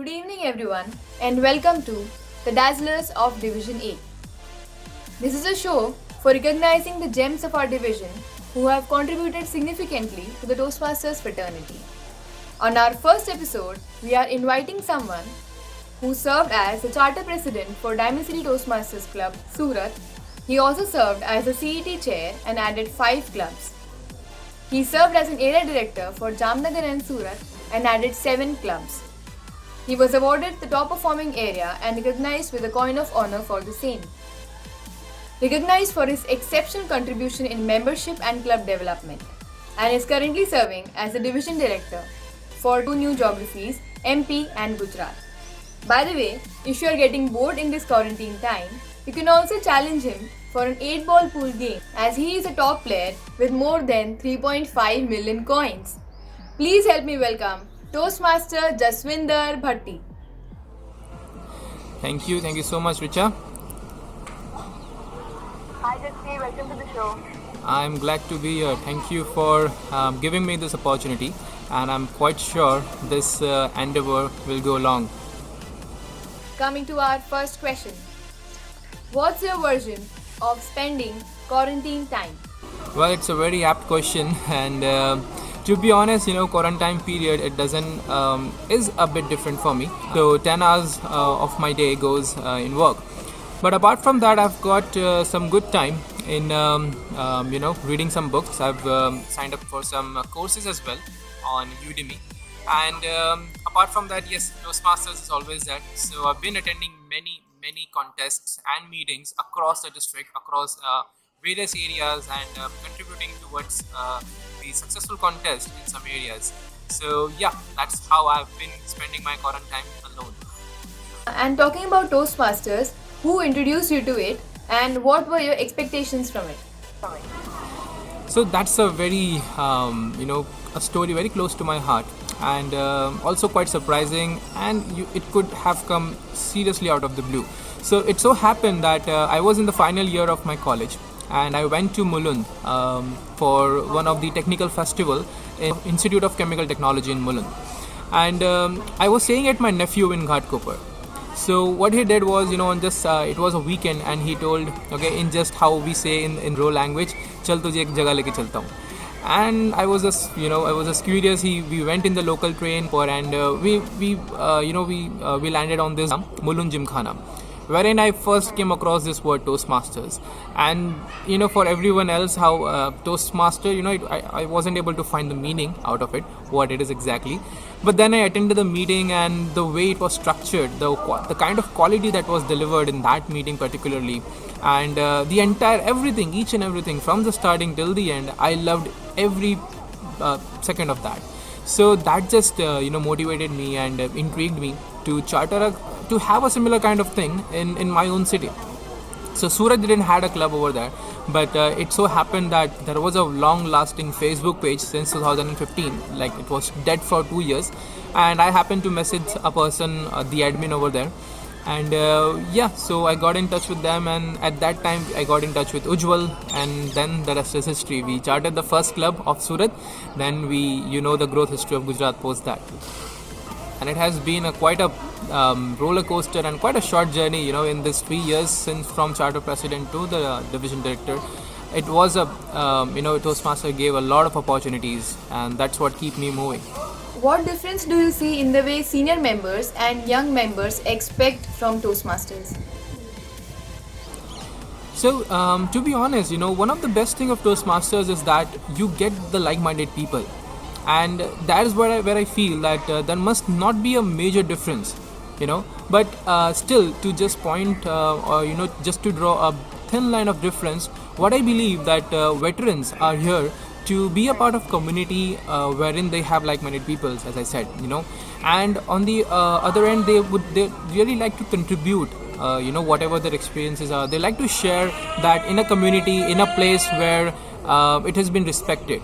Good evening, everyone, and welcome to the Dazzlers of Division 8. This is a show for recognizing the gems of our division who have contributed significantly to the Toastmasters fraternity. On our first episode, we are inviting someone who served as the charter president for Diamond City Toastmasters Club, Surat. He also served as the CET chair and added 5 clubs. He served as an area director for Jamnagar and Surat and added 7 clubs. He was awarded the top performing area and recognized with a coin of honor for the same. Recognized for his exceptional contribution in membership and club development, and is currently serving as the division director for 2 new geographies, MP and Gujarat. By the way, if you are getting bored in this quarantine time, you can also challenge him for an 8-ball pool game, as he is a top player with more than 3.5 million coins. Please help me welcome Toastmaster Jaswinder Bhatti. Thank you so much, Richa. Hi Jasvi, welcome to the show. I'm glad to be here. Thank you for giving me this opportunity, and I'm quite sure this endeavor will go long. Coming to our first question. What's your version of spending quarantine time? Well, it's a very apt question, and to be honest, quarantine period is a bit different for me. So 10 hours of my day goes in work. But apart from that, I've got some good time in reading some books. I've signed up for some courses as well on Udemy. And apart from that, yes, Toastmasters is always there. So I've been attending many contests and meetings across the district, across various areas, and contributing towards the successful contest in some areas. So yeah, that's how I've been spending my quarantine alone. And talking about Toastmasters, who introduced you to it and what were your expectations from it? So that's a very a story very close to my heart, and also quite surprising, and it could have come seriously out of the blue. So it so happened that I was in the final year of my college, and I went to Mulund for one of the technical festival in Institute of Chemical Technology in Mulund, and I was staying at my nephew in Ghatkopar. So what he did was, on just it was a weekend, and he told, okay, in just how we say in raw language, "Chal tujhe ek jagah leke chalta hu." And I was just curious. We went in the local train and we landed on this Mulund Gymkhana, wherein I first came across this word Toastmasters. And for everyone else, how Toastmaster, I wasn't able to find the meaning out of it, what it is exactly. But then I attended the meeting, and the way it was structured, the kind of quality that was delivered in that meeting particularly, and the entire everything, each and everything from the starting till the end, I loved every second of that. So that just motivated me and intrigued me to to have a similar kind of thing in my own city. So Surat didn't had a club over there, but it so happened that there was a long-lasting Facebook page since 2015. Like, it was dead for 2 years, and I happened to message a person, the admin over there, and so I got in touch with them, and at that time I got in touch with Ujjwal, and then the rest is history. We charted the first club of Surat, then the growth history of Gujarat post that. And it has been quite a roller coaster and quite a short journey, in this 3 years since from charter president to the division director. It was Toastmaster gave a lot of opportunities, and that's what keep me moving. What difference do you see in the way senior members and young members expect from Toastmasters? So to be honest, one of the best thing of Toastmasters is that you get the like-minded people. And that is where I feel that there must not be a major difference, but still, to just point or just to draw a thin line of difference, what I believe that veterans are here to be a part of community wherein they have like-minded people, as I said, and on the other end, they really like to contribute, whatever their experiences are. They like to share that in a community, in a place where it has been respected,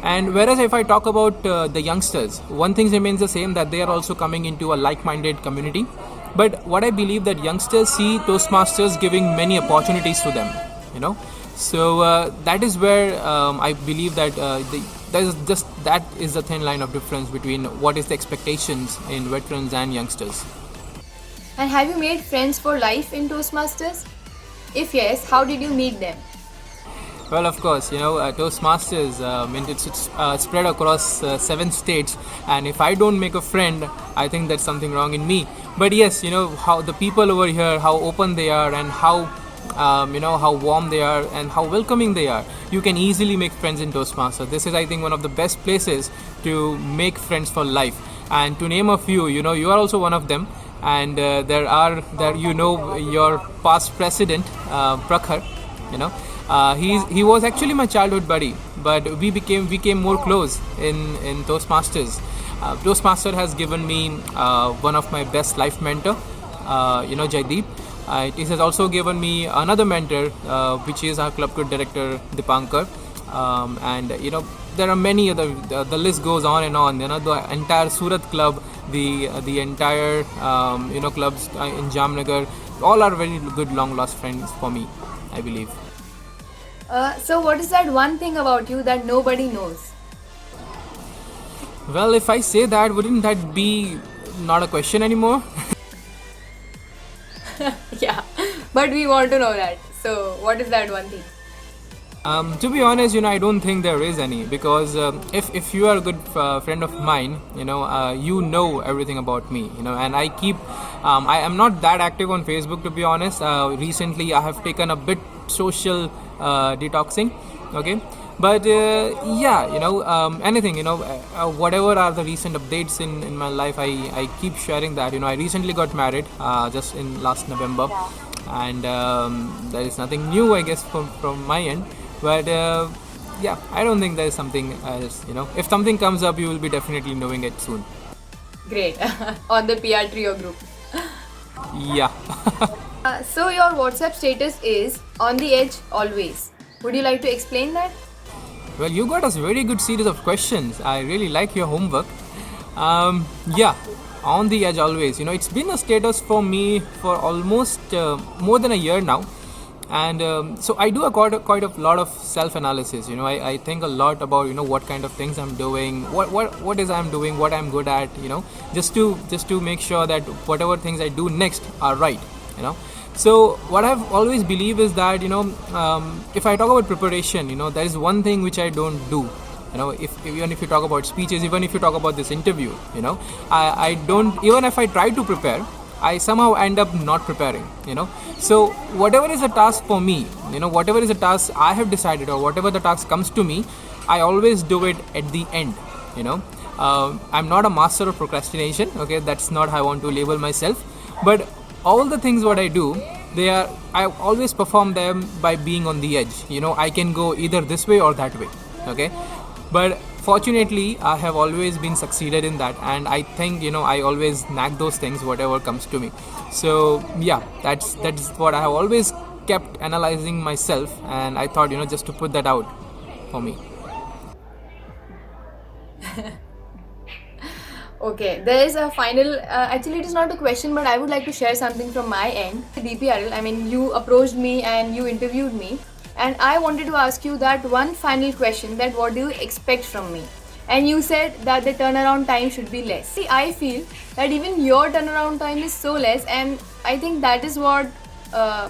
And whereas if I talk about the youngsters, one thing remains the same, that they are also coming into a like-minded community. But what I believe that youngsters see Toastmasters giving many opportunities to them, So that is where I believe that there's just that is the thin line of difference between what is the expectations in veterans and youngsters. And have you made friends for life in Toastmasters? If yes, how did you meet them? Well, of course, Toastmasters, it's spread across 7 states, and if I don't make a friend, I think that's something wrong in me. But yes, how the people over here, how open they are, and how warm they are, and how welcoming they are. You can easily make friends in Toastmasters. This is, I think, one of the best places to make friends for life. And to name a few, you are also one of them. And your past president, Prakhar, he was actually my childhood buddy, but we became more close in Toastmasters. Toastmaster has given me one of my best life mentor, Jaideep. It has also given me another mentor, which is our club director, Dipankar. And there are many other. The list goes on and on. The entire Surat club, the entire clubs in Jamnagar, all are very good long lost friends for me, I believe. So what is that one thing about you that nobody knows? Well, if I say that, wouldn't that be not a question anymore? Yeah, but we want to know that. So what is that one thing? To be honest, I don't think there is any, because if you are a good friend of mine, you know everything about me, and I am not that active on Facebook, to be honest. Recently, I have taken a bit social detoxing, okay, but anything, whatever are the recent updates in my life, I keep sharing that. I recently got married just in last November, and there is nothing new, I guess, from my end. But I don't think there is something else. If something comes up, you will be definitely knowing it soon. Great. On the PR trio group. Yeah. So your WhatsApp status is on the edge always. Would you like to explain that? Well, you got a very good series of questions. I really like your homework. On the edge always. It's been a status for me for almost more than a year now. And so I do quite a lot of self-analysis. I think a lot about what kind of things I'm doing, what is I'm doing, what I'm good at. Just to make sure that whatever things I do next are right. So what I've always believed is that if I talk about preparation, there is one thing which I don't do. Even if you talk about speeches, even if you talk about this interview, I don't. Even if I try to prepare, I somehow end up not preparing, So whatever is a task for me, whatever is a task I have decided, or whatever the task comes to me, I always do it at the end, I'm not a master of procrastination, okay, that's not how I want to label myself. But all the things what I do, I always perform them by being on the edge. I can go either this way or that way, okay. But fortunately, I have always been succeeded in that, and I think I always nag those things whatever comes to me. So yeah, that's what I have always kept analyzing myself, and I thought just to put that out for me. Okay, there is a final, actually it is not a question, but I would like to share something from my end. DPRL, I mean, you approached me and you interviewed me, and I wanted to ask you that one final question, that what do you expect from me? And you said that the turnaround time should be less. See, I feel that even your turnaround time is so less, and I think that is what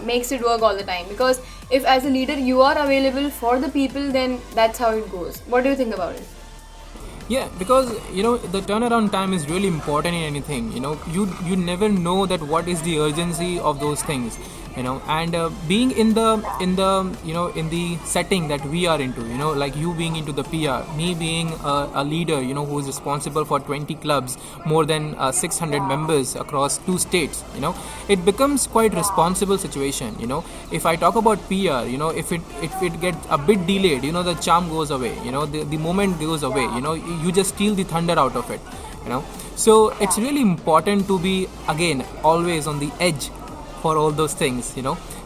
makes it work all the time. Because if as a leader you are available for the people, then that's how it goes. What do you think about it? Yeah, because the turnaround time is really important in anything. You never know that what is the urgency of those things. And being in the setting that we are into, like you being into the PR, me being a leader, who is responsible for 20 clubs, more than 600 members across 2 states, it becomes quite responsible situation. If I talk about PR, if it gets a bit delayed, the charm goes away, the moment goes away, you just steal the thunder out of it, So it's really important to be, again, always on the edge for all those things,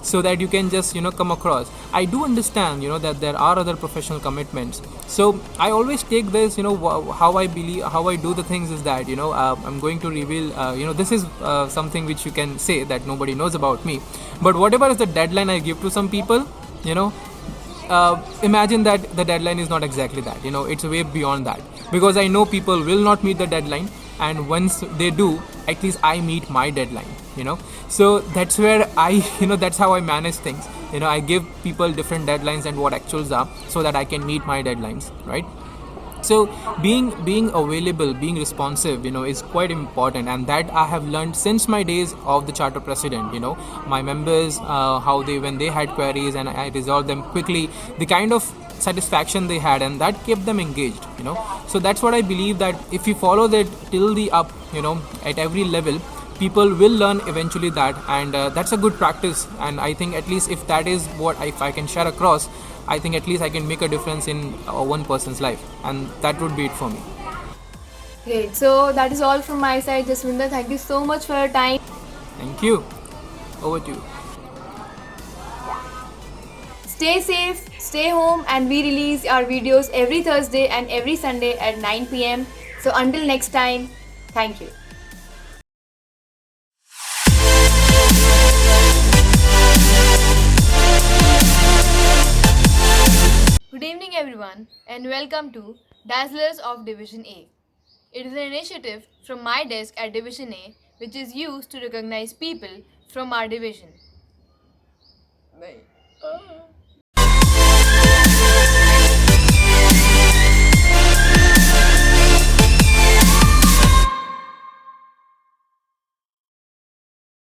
so that you can just come across. I do understand that there are other professional commitments, so I always take this, how I do the things is that I'm going to reveal, this is something which you can say that nobody knows about me, but whatever is the deadline I give to some people, imagine that the deadline is not exactly that. It's way beyond that, because I know people will not meet the deadline, and once they do, at least I meet my deadline. So that's where I that's how I manage things. I give people different deadlines and what actuals are, so that I can meet my deadlines, right? So being available, being responsive, is quite important, and that I have learned since my days of the charter president. My members, how they, when they had queries and I resolved them quickly, the kind of satisfaction they had, and that kept them engaged. So that's what I believe, that if you follow that till the up, at every level, people will learn eventually that, and that's a good practice. And I think, at least if that is what, if I can share across, I think at least I can make a difference in one person's life, and that would be it for me. Great. So that is all from my side, Jaswinder. Thank you so much for your time. Thank you. Over to you. Stay safe, stay home, and we release our videos every Thursday and every Sunday at 9 p.m. So until next time, thank you. Good evening, everyone, and welcome to Dazzlers of Division A. It is an initiative from my desk at Division A, which is used to recognize people from our division.